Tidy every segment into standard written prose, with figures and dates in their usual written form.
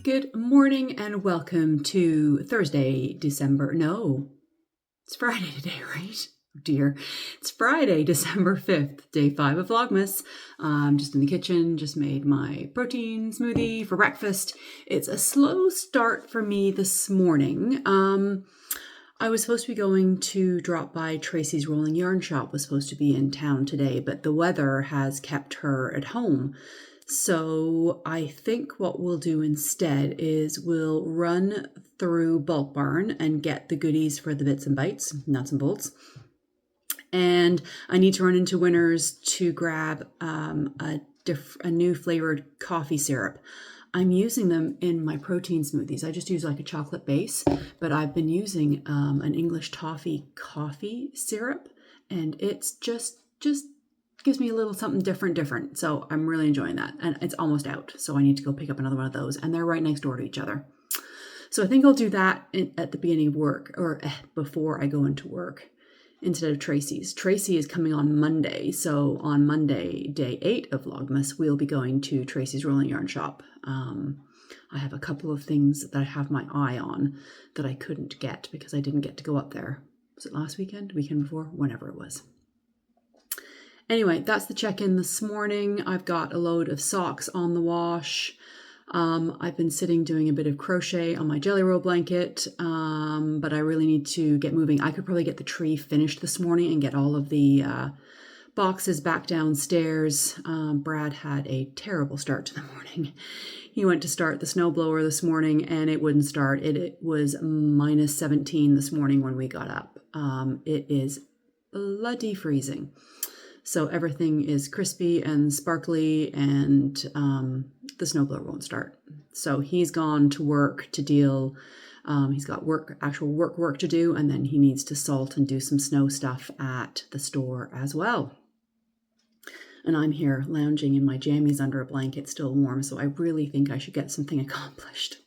Good morning and welcome to Thursday, it's Friday today, right? Oh dear. It's Friday, December 5th, day 5 of Vlogmas. I'm just in the kitchen, just made my protein smoothie for breakfast. It's a slow start for me this morning. I was supposed to be going to drop by Tracy's Rolling Yarn Shop, was supposed to be in town today, but the weather has kept her at home. So I think what we'll do instead is we'll run through Bulk Barn and get the goodies for the bits and bites, nuts and bolts. And I need to run into Winners to grab a new flavored coffee syrup. I'm using them in my protein smoothies. I just use like a chocolate base, but I've been using an English toffee coffee syrup, and it's just gives me a little something different. So I'm really enjoying that. And it's almost out. So I need to go pick up another one of those. And they're right next door to each other. So I think I'll do that at the beginning of work, or before I go into work, instead of Tracy's. Tracy is coming on Monday. So on Monday, day 8 of Vlogmas, we'll be going to Tracy's Rolling Yarn Shop. I have a couple of things that I have my eye on that I couldn't get because I didn't get to go up there. Was it last weekend before? Whenever it was. Anyway, that's the check-in this morning. I've got a load of socks on the wash. I've been sitting doing a bit of crochet on my jelly roll blanket, but I really need to get moving. I could probably get the tree finished this morning and get all of the boxes back downstairs. Brad had a terrible start to the morning. He went to start the snowblower this morning and it wouldn't start. It was minus 17 this morning when we got up. It is bloody freezing. So everything is crispy and sparkly, and the snowblower won't start. So he's gone to work to deal. He's got actual work to do, and then he needs to salt and do some snow stuff at the store as well. And I'm here lounging in my jammies under a blanket, still warm, so I really think I should get something accomplished.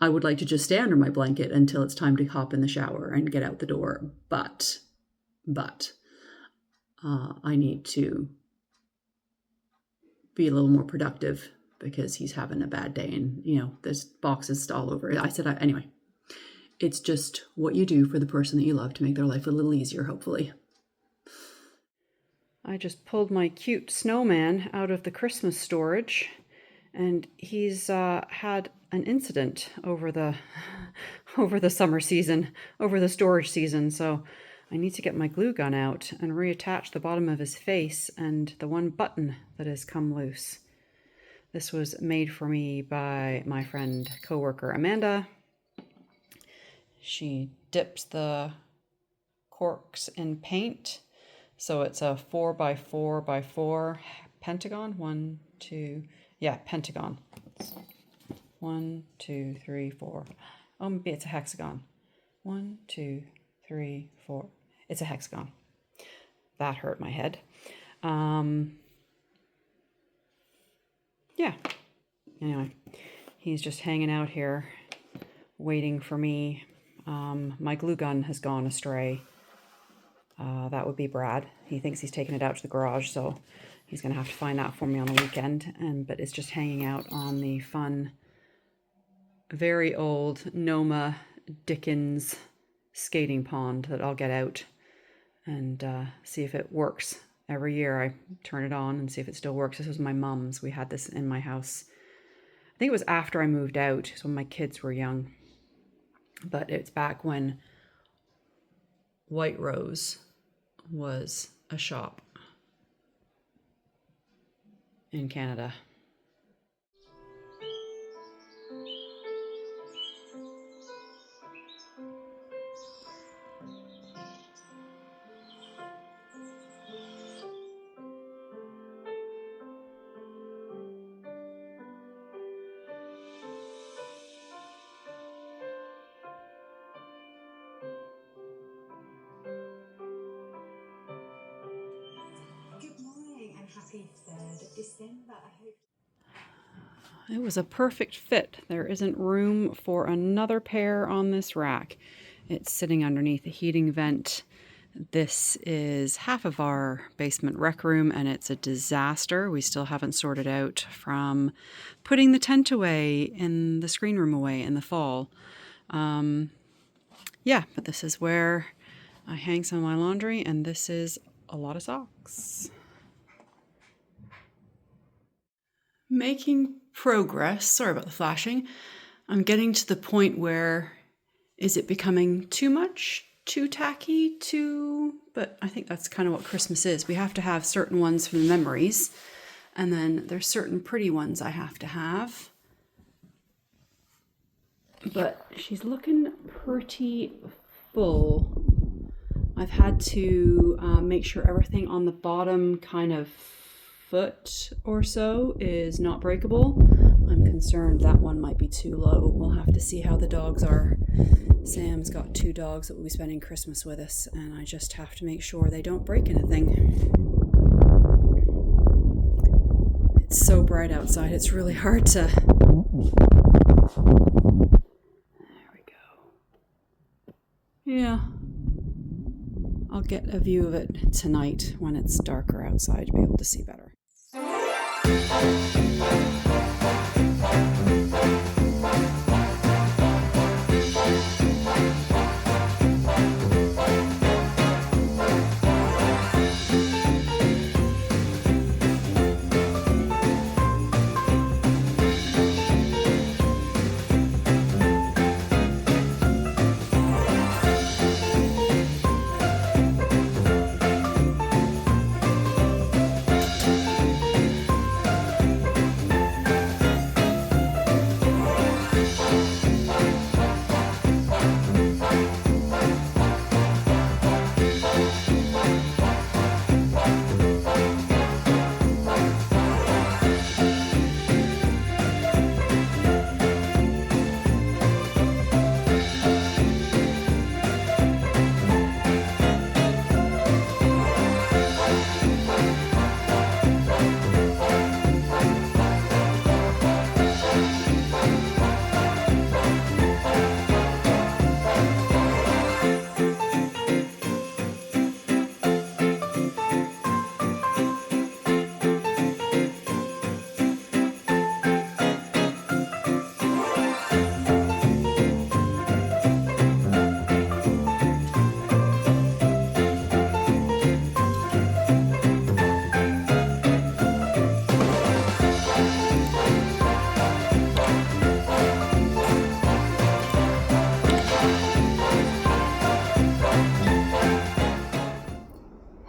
I would like to just stay under my blanket until it's time to hop in the shower and get out the door, but I need to be a little more productive because he's having a bad day and, there's boxes all over. Anyway, it's just what you do for the person that you love to make their life a little easier, hopefully. I just pulled my cute snowman out of the Christmas storage, and he's had an incident over the summer season, over the storage season, so I need to get my glue gun out and reattach the bottom of his face and the one button that has come loose. This was made for me by my friend, coworker Amanda. She dips the corks in paint. So it's a 4x4x4 pentagon. Pentagon. 1, 2, 3, 4. Oh, maybe it's a hexagon. 1, 2, 3, 4. It's a hexagon. That hurt my head. Yeah. Anyway, he's just hanging out here waiting for me. My glue gun has gone astray. That would be Brad. He thinks he's taken it out to the garage, so he's going to have to find that for me on the weekend. But it's just hanging out on the fun, very old Noma Dickens skating pond that I'll get out and see if it works every year I turn it on and see if it still works. This was my mum's. We had this in my house. I think it was after I moved out, so my kids were young. But it's back when White Rose was a shop in Canada. Good morning and happy 3rd December. I hope It was a perfect fit. There isn't room for another pair on this rack. It's sitting underneath a heating vent. This is half of our basement rec room and it's a disaster. We still haven't sorted out from putting the tent away and the screen room away in the fall. Yeah, but this is where I hang some of my laundry, and this is a lot of socks. Making progress. Sorry about the flashing. I'm getting to the point where, is it becoming too much, too tacky, but I think that's kind of what Christmas is. We have to have certain ones for the memories, and then there's certain pretty ones I have to have. But she's looking pretty full. I've had to make sure everything on the bottom kind of foot or so is not breakable. I'm concerned that one might be too low. We'll have to see how the dogs are. Sam's got 2 dogs that will be spending Christmas with us, and I just have to make sure they don't break anything. It's so bright outside, it's really hard to... There we go. Yeah. I'll get a view of it tonight when it's darker outside to be able to see better.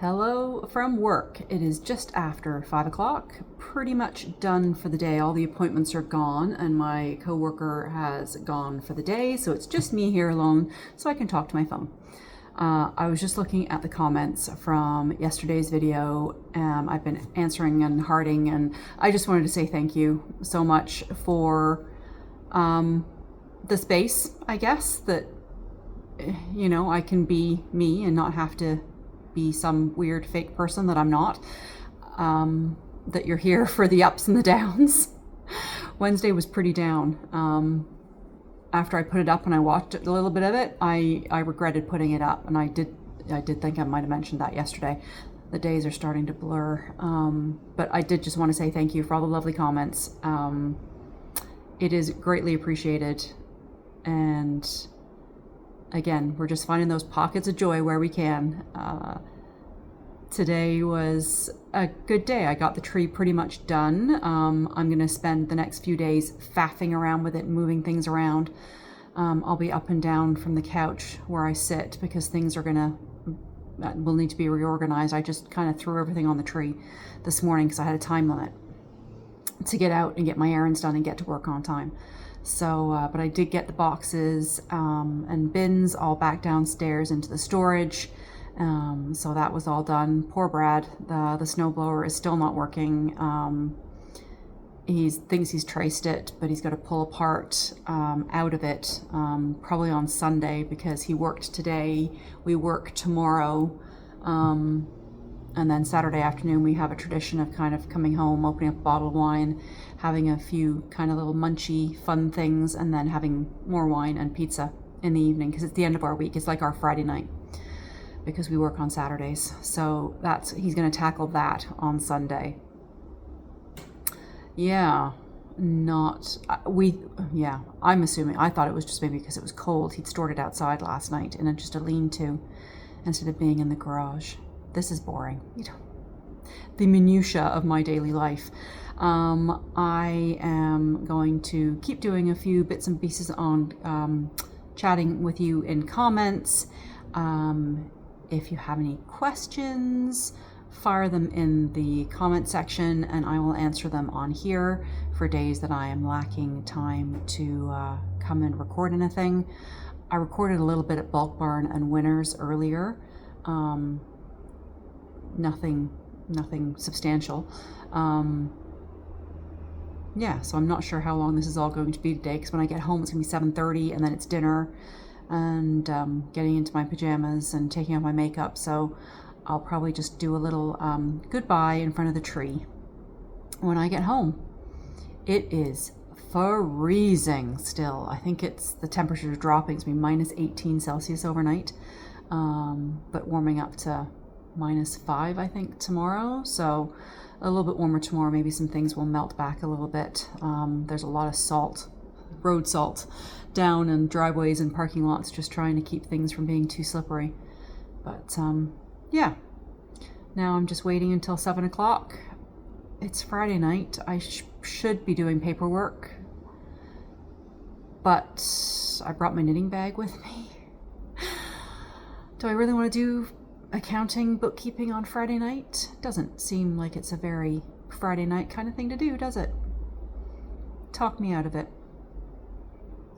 Hello from work. It is just after 5 o'clock, pretty much done for the day. All the appointments are gone and my coworker has gone for the day, so it's just me here alone so I can talk to my phone. I was just looking at the comments from yesterday's video. I've been answering and hearting, and I just wanted to say thank you so much for the space, I guess, that, you know, I can be me and not have to be some weird fake person that I'm not, that you're here for the ups and the downs. Wednesday was pretty down. After I put it up and I watched a little bit of it, I regretted putting it up, and I did think I might have mentioned that yesterday. The days are starting to blur, but I did just want to say thank you for all the lovely comments. It is greatly appreciated, and again, we're just finding those pockets of joy where we can. Today was a good day. I got the tree pretty much done. I'm going to spend the next few days faffing around with it and moving things around. I'll be up and down from the couch where I sit because things will need to be reorganized. I just kind of threw everything on the tree this morning because I had a time limit to get out and get my errands done and get to work on time. So, but I did get the boxes and bins all back downstairs into the storage. So that was all done. Poor Brad, the snowblower is still not working. He thinks he's traced it, but he's got to pull a part out of it probably on Sunday because he worked today. We work tomorrow. And then Saturday afternoon, we have a tradition of kind of coming home, opening up a bottle of wine, having a few kind of little munchy fun things, and then having more wine and pizza in the evening because it's the end of our week. It's like our Friday night because we work on Saturdays. So he's going to tackle that on Sunday. Yeah, I'm assuming, I thought it was just maybe because it was cold. He'd stored it outside last night in just a lean-to instead of being in the garage. This is boring. The minutiae of my daily life. I am going to keep doing a few bits and pieces on chatting with you in comments. If you have any questions, fire them in the comment section and I will answer them on here for days that I am lacking time to come and record anything. I recorded a little bit at Bulk Barn and Winners earlier. Nothing substantial. So I'm not sure how long this is all going to be today because when I get home it's going to be 7:30 and then it's dinner and getting into my pajamas and taking off my makeup. So I'll probably just do a little goodbye in front of the tree when I get home. It is freezing still. I think the temperature is dropping. It's been minus 18 Celsius overnight, but warming up to -5, I think, tomorrow. So a little bit warmer tomorrow. Maybe some things will melt back a little bit. There's a lot of salt, road salt, down in driveways and parking lots, just trying to keep things from being too slippery. But now I'm just waiting until 7 o'clock. It's Friday night. I should be doing paperwork, but I brought my knitting bag with me. Do I really want to do accounting, bookkeeping on Friday night? Doesn't seem like it's a very Friday night kind of thing to do, does it? Talk me out of it.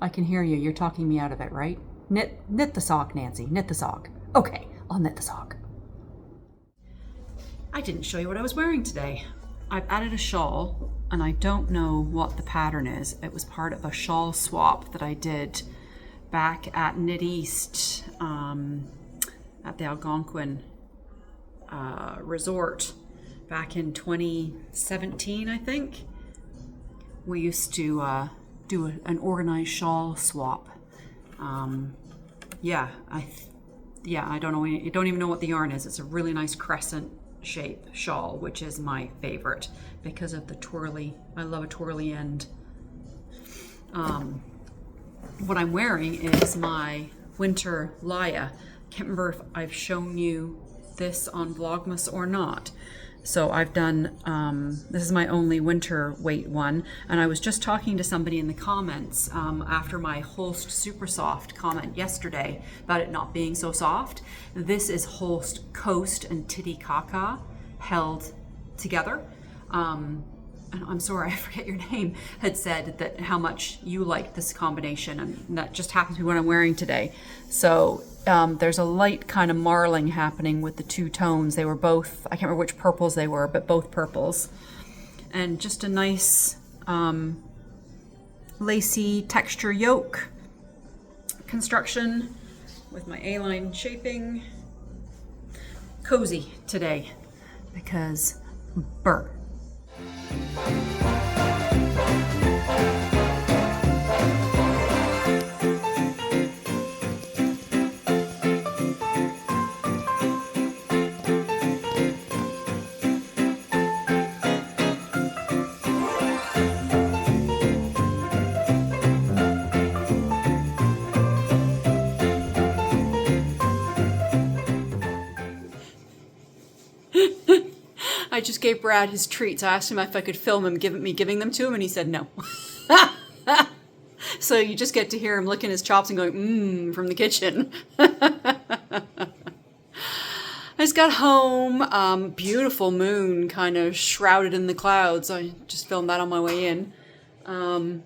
I can hear you. You're talking me out of it, right? Knit the sock, Nancy. Knit the sock. Okay, I'll knit the sock. I didn't show you what I was wearing today. I've added a shawl, and I don't know what the pattern is. It was part of a shawl swap that I did back at Knit East, at the Algonquin resort back in 2017, I think. We used to do an organized shawl swap. I don't know. I don't even know what the yarn is. It's a really nice crescent shape shawl, which is my favorite because of the twirly. I love a twirly end. What I'm wearing is my winter Laya. Can't remember if I've shown you this on Vlogmas or not. So I've done, this is my only winter weight one, and I was just talking to somebody in the comments after my Holst Super Soft comment yesterday about it not being so soft. This is Holst Coast and Titicaca held together. And I'm sorry, I forget your name, had said that how much you liked this combination, and that just happens to be what I'm wearing today. So there's a light kind of marling happening with the two tones. They were both, I can't remember which purples they were, but both purples. And just a nice lacy texture yoke construction with my A-line shaping. Cozy today because burr. I just gave Brad his treats. I asked him if I could film him giving them to him, and he said no. So you just get to hear him licking his chops and going, from the kitchen. I just got home, beautiful moon kind of shrouded in the clouds. I just filmed that on my way in. I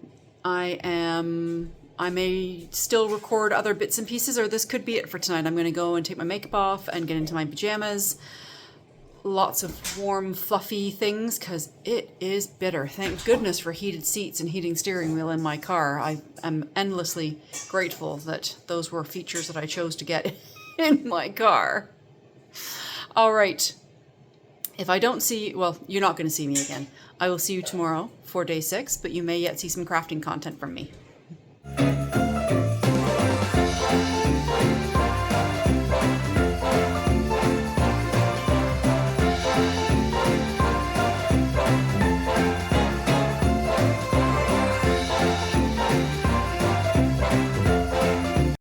may still record other bits and pieces, or this could be it for tonight. I'm going to go and take my makeup off and get into my pajamas. Lots of warm, fluffy things, because it is bitter. Thank goodness for heated seats and heating steering wheel in my car. I am endlessly grateful that those were features that I chose to get in my car. All right. If I don't see, well, you're not going to see me again. I will see you tomorrow for day 6, but you may yet see some crafting content from me.